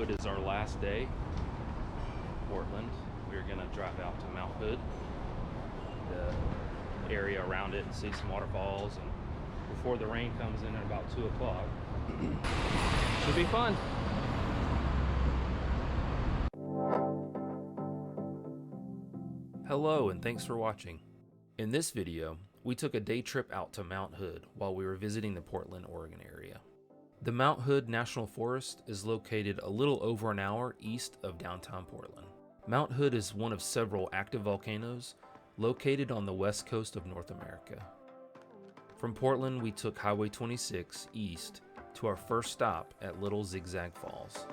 it is our last day in Portland. We're gonna drive out to Mount Hood, the area around it, and see some waterfalls, and before the rain comes in at about 2 o'clock. Should be fun. Hello and thanks for watching. In this video, we took a day trip out to Mount Hood while we were visiting the Portland, Oregon area. The Mount Hood National Forest is located a little over an hour east of downtown Portland. Mount Hood is one of several active volcanoes located on the west coast of North America. From Portland, we took Highway 26 east to our first stop at Little Zigzag Falls.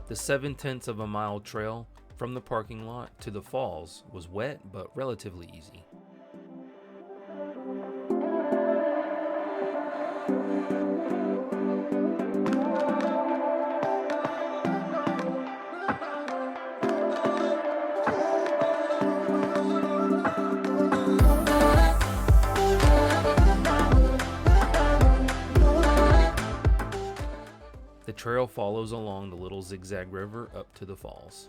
The 7/10 of a mile trail from the parking lot to the falls was wet but relatively easy. The trail follows along the Little Zigzag River up to the falls.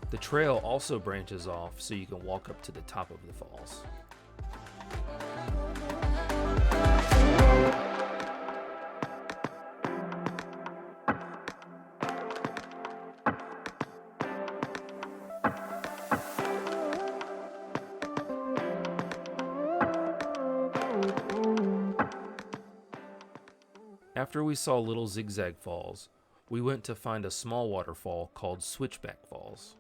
The trail also branches off so you can walk up to the top of the falls. After we saw Little Zigzag Falls, we went to find a small waterfall called Switchback Falls.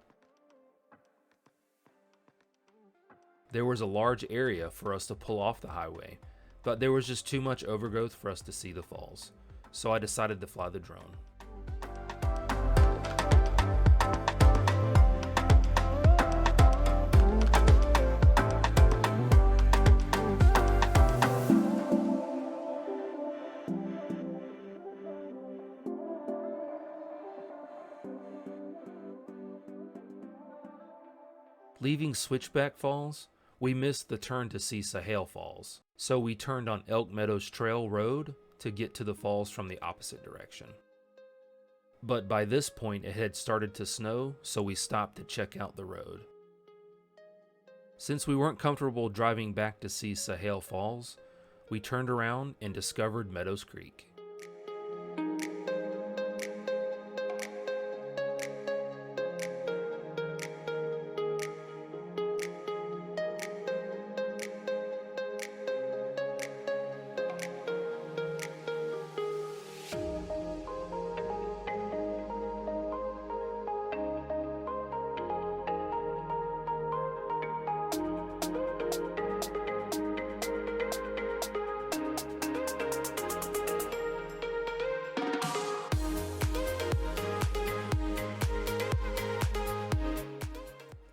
There was a large area for us to pull off the highway, but there was just too much overgrowth for us to see the falls, so I decided to fly the drone. Leaving Switchback Falls, we missed the turn to see Sahale Falls, so we turned on Elk Meadows Trail Road to get to the falls from the opposite direction. But by this point it had started to snow, so we stopped to check out the road. Since we weren't comfortable driving back to see Sahale Falls, we turned around and discovered Meadows Creek.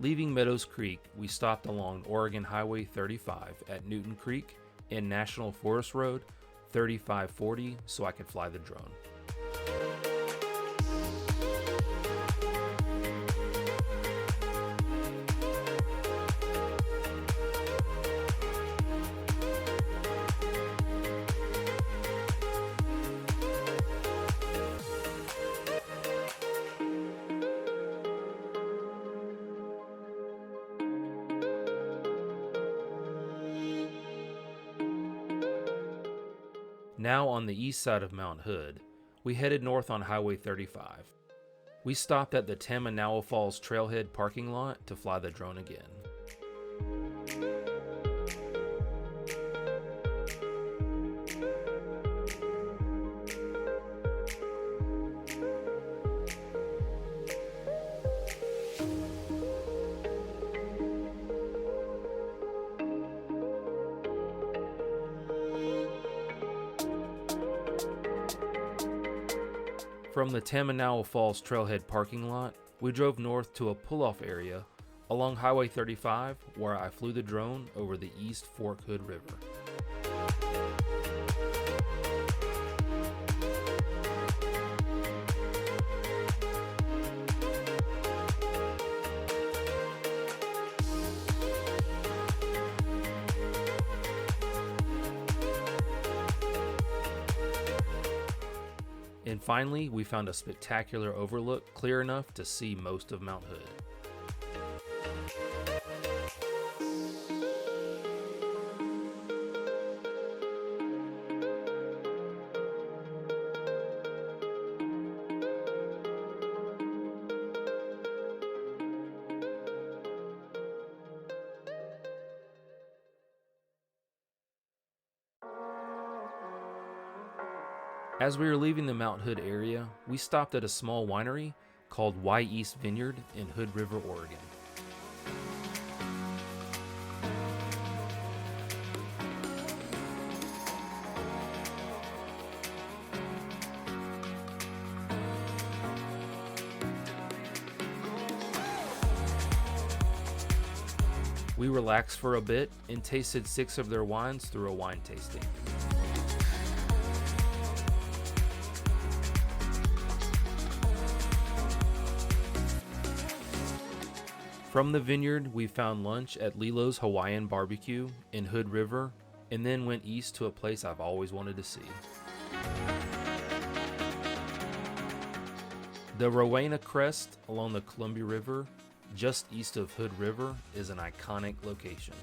Leaving Meadows Creek, we stopped along Oregon Highway 35 at Newton Creek and National Forest Road 3540 so I could fly the drone. Now on the east side of Mount Hood, we headed north on Highway 35. We stopped at the Tamanawa Falls Trailhead parking lot to fly the drone again. From the Tamanawa Falls Trailhead parking lot, we drove north to a pull-off area along Highway 35 where I flew the drone over the East Fork Hood River. And finally, we found a spectacular overlook clear enough to see most of Mount Hood. As we were leaving the Mount Hood area, we stopped at a small winery called Wy'East Vineyard in Hood River, Oregon. We relaxed for a bit and tasted 6 of their wines through a wine tasting. From the vineyard, we found lunch at Lilo's Hawaiian Barbecue in Hood River, and then went east to a place I've always wanted to see. The Rowena Crest along the Columbia River, just east of Hood River, is an iconic location.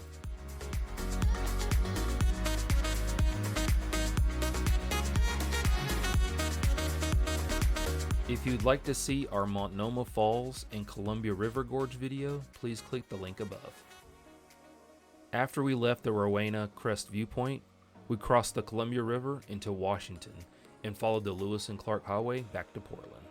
If you'd like to see our Multnomah Falls and Columbia River Gorge video, please click the link above. After we left the Rowena Crest Viewpoint, we crossed the Columbia River into Washington and followed the Lewis and Clark Highway back to Portland.